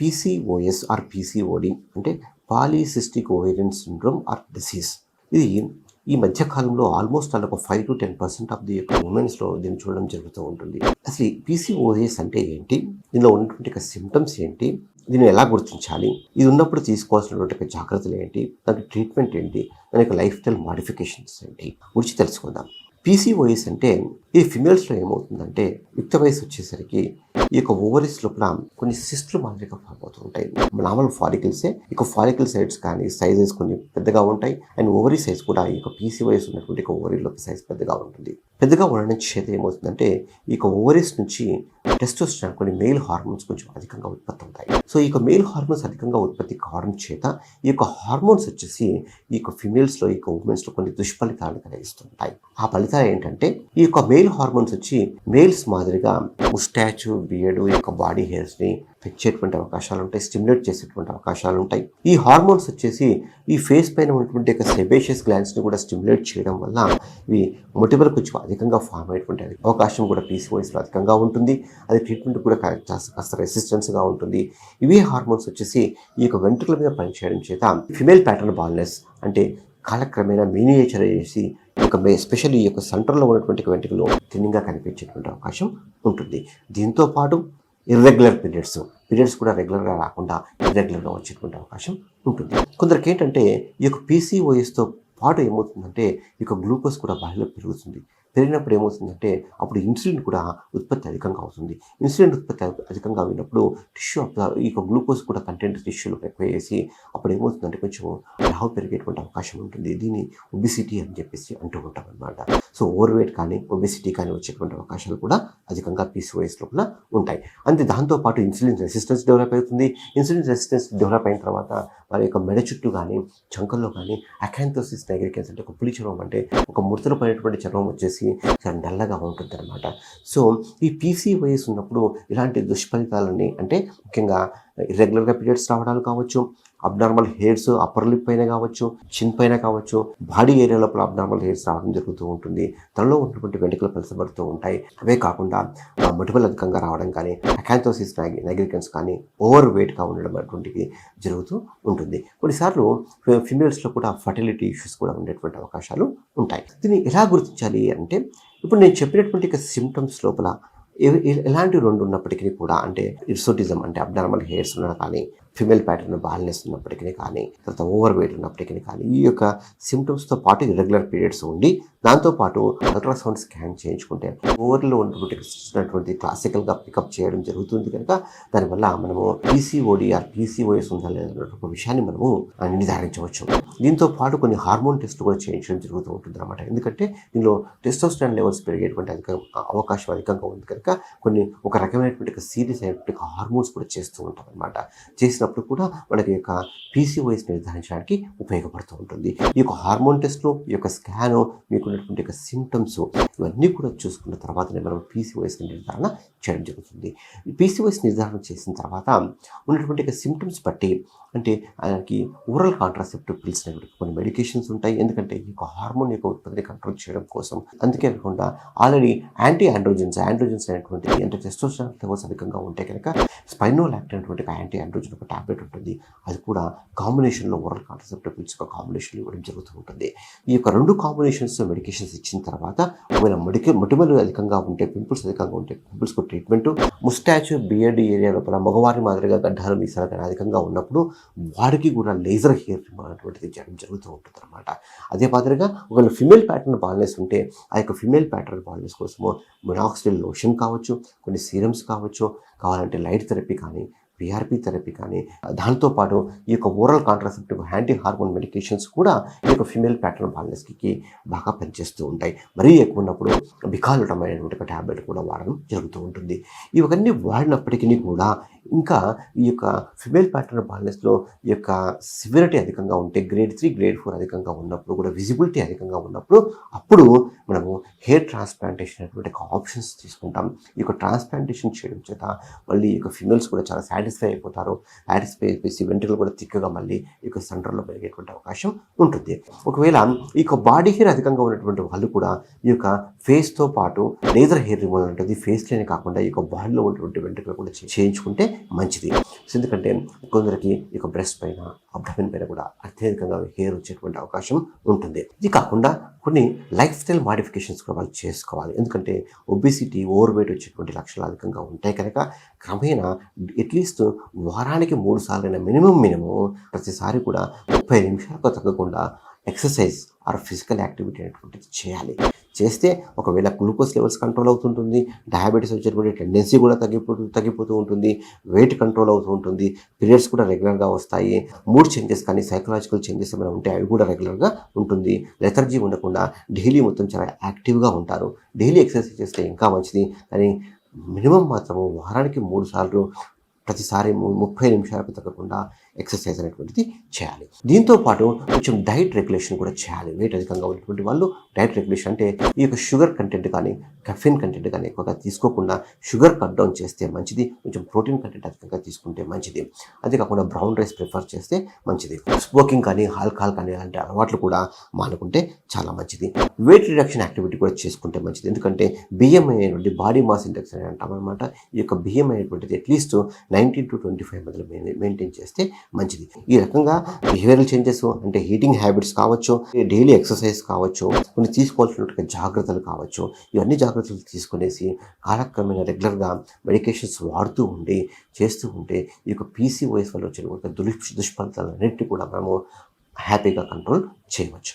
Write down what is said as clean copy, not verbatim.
PCOS are PCOD అంటే polycystic ovarian syndrome are disease. ఇది ఈ మధ్యకాలంలో ఆల్మోస్ట్ అలా ఒక 5-10% ఆఫ్ ది యొక్క ఉమెన్స్లో దీన్ని చూడడం జరుగుతూ ఉంటుంది. అసలు ఈ పీసీఓఎస్ అంటే ఏంటి, దీనిలో ఉన్నటువంటి సిమ్టమ్స్ ఏంటి, దీన్ని ఎలా గుర్తించాలి, ఇది ఉన్నప్పుడు తీసుకోవాల్సినటువంటి జాగ్రత్తలు ఏంటి, దానికి ట్రీట్మెంట్ ఏంటి, దాని యొక్క లైఫ్ స్టైల్ మాడిఫికేషన్స్ ఏంటి గురించి తెలుసుకుందాం. పీసీఓఎస్ అంటే ఈ ఫిమేల్స్లో ఏమవుతుందంటే యుక్త వయసు వచ్చేసరికి ఈ యొక్క ఓవరీస్ లోపల కొన్ని సిస్టులు మాదిరిగా ఫామ్ అవుతూ ఉంటాయి. నార్మల్ ఫాలికల్సే ఇక ఫాలికల్ సైడ్స్ కానీ సైజెస్ కొన్ని పెద్దగా ఉంటాయి. అండ్ ఓవరీ సైజ్ కూడా ఈ యొక్క పీసీఓఎస్ ఉన్నటువంటి ఓవరీలోకి సైజ్ పెద్దగా ఉంటుంది. పెద్దగా ఉండడం చేత ఏమవుతుందంటే ఈ యొక్క ఓవరీస్ నుంచి టెస్టోస్టెరాన్ కొన్ని మేల్ హార్మోన్స్ కొంచెం అధికంగా ఉత్పత్తి అవుతాయి. సో ఈ యొక్క మేల్ హార్మోన్స్ అధికంగా ఉత్పత్తి కావడం చేత ఈ యొక్క హార్మోన్స్ వచ్చేసి ఈ యొక్క ఫిమేల్స్లో ఈ యొక్క ఉమెన్స్లో కొన్ని దుష్ఫలితాలను కలిగిస్తుంటాయి. ఆ ఫలితాలు ఏంటంటే ఈ యొక్క మేల్ హార్మోన్స్ వచ్చి మేల్స్ మాదిరిగా ముస్టాచ్, బియర్డ్, ఈ యొక్క బాడీ హెయిర్స్ని పెంచేటువంటి అవకాశాలు ఉంటాయి, స్టిమ్యులేట్ చేసేటువంటి అవకాశాలు ఉంటాయి. ఈ హార్మోన్స్ వచ్చేసి ఈ ఫేస్ పైన ఉన్నటువంటి యొక్క సెబేషియస్ గ్లాండ్స్ని కూడా స్టిమ్యులేట్ చేయడం వల్ల ఇవి మొటిమలు కొంచెం అధికంగా ఫామ్ అయ్యేటువంటి అవకాశం కూడా పీసీఓఎస్లో అధికంగా ఉంటుంది. అది ట్రీట్మెంట్ కూడా కాస్త రెసిస్టెన్స్గా ఉంటుంది. ఇవే హార్మోన్స్ వచ్చేసి ఈ యొక్క వెంట్రుకల మీద పనిచేయడం చేత ఫిమేల్ ప్యాటర్న్ బాల్నెస్ అంటే కాలక్రమేణా మినియేచర్ చేసి ఎస్పెషల్లీ ఈ యొక్క సెంటర్లో ఉన్నటువంటి వెంట్రుకలు థిన్నింగ్గా కనిపించేటువంటి అవకాశం ఉంటుంది. దీంతో పాటు ఇర్రెగ్యులర్ పీరియడ్స్ కూడా రెగ్యులర్గా రాకుండా ఇర్రెగ్యులర్గా వచ్చేటువంటి అవకాశం ఉంటుంది. కొందరికి ఏంటంటే ఈ యొక్క పీసీఓఎస్తో పాటు ఏమవుతుందంటే ఈ యొక్క గ్లూకోజ్ కూడా బాడీలో పెరుగుతుంది. పెరిగినప్పుడు ఏమవుతుందంటే అప్పుడు ఇన్సులిన్ కూడా ఉత్పత్తి అధికంగా అవుతుంది. ఇన్సులిన్ ఉత్పత్తి అధికంగా అయినప్పుడు టిష్యూ ఈ యొక్క గ్లూకోజ్ కూడా కంటెంట్ టిష్యూలో ఎక్కువ వేసి అప్పుడు ఏమవుతుందంటే కొంచెం లావు పెరిగేటువంటి అవకాశం ఉంటుంది. దీన్ని ఒబిసిటీ అని చెప్పేసి అంటూ ఉంటాం అనమాట. సో ఓవర్ వెయిట్ కానీ ఒబిసిటీ కానీ వచ్చేటువంటి అవకాశాలు కూడా అధికంగా పీసీఓఎస్ లోపల ఉంటాయి. అంతే దాంతోపాటు ఇన్సులిన్ రెసిస్టెన్స్ డెవలప్ అవుతుంది. ఇన్సులిన్ రెసిస్టెన్స్ డెవలప్ అయిన తర్వాత వారి యొక్క మెడ చుట్టూ కానీ చంకల్లో కానీ అకాంథోసిస్ నైగ్రికన్స్ అంటే ఒక పులి చర్మం అంటే ఒక ముడతలు పడినటువంటి చర్మం వచ్చేసి చాలా నల్లగా ఉంటుంది అనమాట. సో ఈ పీసీఓఎస్ ఉన్నప్పుడు ఇలాంటి దుష్ఫలితాలని అంటే ముఖ్యంగా ఇర్రెగ్యులర్గా పీరియడ్స్ రావడాలు కావచ్చు, అబ్నార్మల్ హెయిర్స్ అప్పర్ లిప్ పైన కావచ్చు, చిన్ పైన కావచ్చు, బాడీ ఏరియా లోపల అబ్నార్మల్ హెయిర్స్ రావడం జరుగుతూ ఉంటుంది. తనలో ఉన్నటువంటి వెంట్రుకలు పలసబడుతూ ఉంటాయి. అవే కాకుండా మొటిమలు అధికంగా రావడం కానీ అకాంథోసిస్ నైగ్రికన్స్ కానీ ఓవర్ వెయిట్గా ఉండడం అటువంటివి జరుగుతూ ఉంటుంది. కొన్నిసార్లు ఫిమేల్స్లో కూడా ఫర్టిలిటీ ఇష్యూస్ కూడా ఉండేటువంటి అవకాశాలు ఉంటాయి. దీన్ని ఎలా గుర్తించాలి అంటే ఇప్పుడు నేను చెప్పినటువంటి సిమ్టమ్స్ లోపల ఎలాంటి రెండు ఉన్నప్పటికీ కూడా అంటే ఇర్సోటిజం అంటే అబ్నార్మల్ హెయిర్స్ ఉండడం కానీ ఫిమేల్ ప్యాటర్న్ బాల్నెస్ ఉన్నప్పటికీ కానీ తర్వాత ఓవర్ వెయిట్ ఉన్నప్పటికీ కానీ ఈ యొక్క సిమ్టమ్స్తో పాటు ఇర్రెగ్యులర్ పీరియడ్స్ ఉండి దాంతోపాటు అల్ట్రాసౌండ్ స్కాన్ చేయించుకుంటే ఓవర్లో ఉన్నటువంటి క్లాసికల్గా పికప్ చేయడం జరుగుతుంది కనుక దానివల్ల మనము పీసీఓడి ఆర్ పీసీఓఎస్ ఉందా లేదా ఒక విషయాన్ని మనము నిర్ధారించవచ్చు. దీంతో పాటు కొన్ని హార్మోన్ టెస్ట్లు కూడా చేయించడం జరుగుతూ ఉంటుంది అనమాట. ఎందుకంటే దీనిలో టెస్టోస్టెరాన్ లెవెల్స్ పెరిగేటువంటి అవకాశం అధికంగా ఉంది కనుక కొన్ని ఒక రకమైనటువంటి సీరియస్ అయినటువంటి హార్మోన్స్ కూడా చేస్తూ ఉంటాం అనమాట. చేసినప్పుడు కూడా మనకి యొక్క పీసీఓఎస్ నిర్ధారించడానికి ఉపయోగపడుతూ ఉంటుంది. ఈ యొక్క హార్మోన్ టెస్ట్లు, ఈ యొక్క స్కాను, మీకు ఉన్నటువంటి యొక్క సిమ్టమ్స్ ఇవన్నీ కూడా చూసుకున్న తర్వాతనే మనం పీసీఓఎస్ నిర్ధారణ చేయడం జరుగుతుంది. ఈ పీసీఓఎస్ నిర్ధారణ చేసిన తర్వాత ఉన్నటువంటి సిమ్టమ్స్ బట్టి అంటే ఆయనకి ఓరల్ కాంట్రాసెప్టివ్ పిల్స్ అనేవి కొన్ని మెడికేషన్స్ ఉంటాయి. ఎందుకంటే ఈ యొక్క హార్మోన్ యొక్క ఉత్పత్తిని కంట్రోల్ చేయడం కోసం. అందుకే కాకుండా ఆల్రెడీ యాంటీ ఆండ్రోజన్స్ అనేటువంటి అంటే టెస్టోస్టెరాన్ లెవెల్స్ అధికంగా ఉంటే కనుక స్పైనోలాక్ట్ అనేటువంటి యాంటీ ఆండ్రోజన్ ఒక టాబ్లెట్ ఉంటుంది. అది కూడా కాంబినేషన్లో ఓరల్ కాంట్రాసెప్టివ్ పిల్స్ ఒక కాంబినేషన్లో ఇవ్వడం జరుగుతూ ఉంటుంది. ఈ యొక్క రెండు కాంబినేషన్స్ మెడికేషన్స్ ఇచ్చిన తర్వాత ఒకవేళ మొటిమలు అధికంగా ఉంటే పింపుల్స్ అధికంగా ఉంటే పింపుల్స్కు ట్రీట్మెంట్, ముస్టాచ్ బియర్డ్ ఏరియా లోపల మగవారి మాదిరిగా గడ్డాలు మీసాలు కానీ అధికంగా ఉన్నప్పుడు వారికి కూడా లేజర్ హెయిర్ రిమూవల్ అనేటువంటిది చేయడం జరుగుతూ ఉంటుంది అనమాట. అదే మాదిరిగా ఒకవేళ ఫిమేల్ ప్యాటర్న్ బాల్నెస్ ఉంటే ఆ యొక్క ఫిమేల్ ప్యాటర్న్ బాల్నెస్ కోసము మినాక్సిడిల్ లోషన్ కావచ్చు, కొన్ని సీరమ్స్ కావచ్చు, కావాలంటే లైట్ థెరపీ కానీ పిఆర్పి థెరపీ కానీ దాంతోపాటు ఈ యొక్క oral contraceptive anti hormone medications కూడా ఈ యొక్క ఫిమేల్ ప్యాటర్న్ బాల్నెస్కి బాగా పనిచేస్తూ ఉంటాయి. మరీ ఎక్కువ ఉన్నప్పుడు బికాలటమ్ అనేటువంటి ఒక ట్యాబ్లెట్ కూడా వాడడం జరుగుతూ ఉంటుంది. ఇవన్నీ వాడినప్పటికీ కూడా ఇంకా ఈ యొక్క ఫిమేల్ ప్యాటర్న్ బాల్నెస్లో ఈ యొక్క సివిరిటీ అధికంగా ఉంటే గ్రేడ్ 3, గ్రేడ్ 4 అధికంగా ఉన్నప్పుడు కూడా విజిబిలిటీ అధికంగా ఉన్నప్పుడు అప్పుడు మనము హెయిర్ ట్రాన్స్ప్లాంటేషన్ అనేటువంటి ఆప్షన్స్ తీసుకుంటాం. ఈ యొక్క ట్రాన్స్ప్లాంటేషన్ చేయడం చేత మళ్ళీ ఈ యొక్క ఫిమేల్స్ కూడా చాలా సాటిస్ఫై అయిపోతారు. సాటిస్ఫై అయిపోయి వెంట్రుకలు కూడా తిక్కగా మళ్ళీ ఈ యొక్క సెంటర్లో పెరిగేటువంటి అవకాశం ఉంటుంది. ఒకవేళ ఈ యొక్క బాడీ హెయిర్ అధికంగా ఉన్నటువంటి వాళ్ళు కూడా ఈ యొక్క ఫేస్తో పాటు లేజర్ హెయిర్ రిమూవల్ ఉంటుంది. ఫేస్లోనే కాకుండా ఈ యొక్క బాడీలో ఉన్నటువంటి వెంట్రుకలు కూడా చేయించుకుంటే మంచిది. ఎందుకంటే కొందరికి ఇక బ్రెస్ట్ పైన, అబ్డమెన్ పైన కూడా అత్యధికంగా హెయిర్ వచ్చేటువంటి అవకాశం ఉంటుంది. ఇది కాకుండా కొన్ని లైఫ్ స్టైల్ మాడిఫికేషన్స్ కూడా వాళ్ళు చేసుకోవాలి. ఎందుకంటే ఒబిసిటీ, ఓవర్ వెయిట్ వచ్చేటువంటి లక్షణాలు అధికంగా ఉంటాయి కనుక క్రమేణా అట్లీస్ట్ వారానికి 3 సార్లైనా మినిమం ప్రతిసారి కూడా 30 నిమిషాలకు తగ్గకుండా ఎక్సర్సైజ్ ఆర్ ఫిజికల్ యాక్టివిటీ అనేటువంటిది చేయాలి. చేస్తే ఒకవేళ గ్లూకోజ్ లెవెల్స్ కంట్రోల్ అవుతుంటుంది, డయాబెటీస్ వచ్చేటువంటి టెండెన్సీ కూడా తగ్గిపోతూ ఉంటుంది, వెయిట్ కంట్రోల్ అవుతూ ఉంటుంది, పీరియడ్స్ కూడా రెగ్యులర్గా వస్తాయి, మూడ్ చేంజెస్ కానీ సైకలాజికల్ చేంజెస్ ఏమైనా ఉంటే అవి కూడా రెగ్యులర్గా ఉంటుంది, లెథర్జీ ఉండకుండా డైలీ మొత్తం చాలా యాక్టివ్గా ఉంటారు. డైలీ ఎక్సర్సైజ్ చేస్తే ఇంకా మంచిది. కానీ మినిమం మాత్రము వారానికి 3 సార్లు ప్రతిసారి 30 నిమిషాలకు తగ్గకుండా ఎక్సర్సైజ్ అనేటువంటిది చేయాలి. దీంతో పాటు కొంచెం డైట్ రెగ్యులేషన్ కూడా చేయాలి. వెయిట్ అధికంగా ఉన్నటువంటి వాళ్ళు డైట్ రెగ్యులేషన్ అంటే ఈ యొక్క షుగర్ కంటెంట్ కానీ కెఫిన్ కంటెంట్ కానీ ఎక్కువగా తీసుకోకుండా షుగర్ కట్ డౌన్ చేస్తే మంచిది. కొంచెం ప్రోటీన్ కంటెంట్ అధికంగా తీసుకుంటే మంచిది. అంతేకాకుండా బ్రౌన్ రైస్ ప్రిఫర్ చేస్తే మంచిది. స్మోకింగ్ కానీ ఆల్కహాల్ కానీ అలాంటి అలవాట్లు కూడా మానుకుంటే చాలా మంచిది. వెయిట్ రిడక్షన్ యాక్టివిటీ కూడా చేసుకుంటే మంచిది. ఎందుకంటే బిఎంఐ అనేటువంటి బాడీ మాస్ ఇండెక్స్ అని అంటాం అనమాట. ఈ యొక్క బిఎంఐ అనేటువంటిది అట్లీస్ట్ 19 to 25 మధ్యలో మెయింటైన్ చేస్తే మంచిది. ఈ రకంగా బిహేవియరల్ చేంజెస్ అంటే హీటింగ్ హ్యాబిట్స్ కావచ్చు, డైలీ ఎక్సర్సైజ్ కావచ్చు, కొన్ని తీసుకోవాల్సినటువంటి జాగ్రత్తలు కావచ్చు, ఇవన్నీ జాగ్రత్తలు తీసుకునేసి కాలక్రమేణా రెగ్యులర్గా మెడికేషన్స్ వాడుతూ చేస్తూ ఉంటే ఈ యొక్క పీసీఓఎస్ వల్ల వచ్చే దుష్ఫలితాలన్నింటినీ కూడా మనము హ్యాపీగా కంట్రోల్ చేయవచ్చు.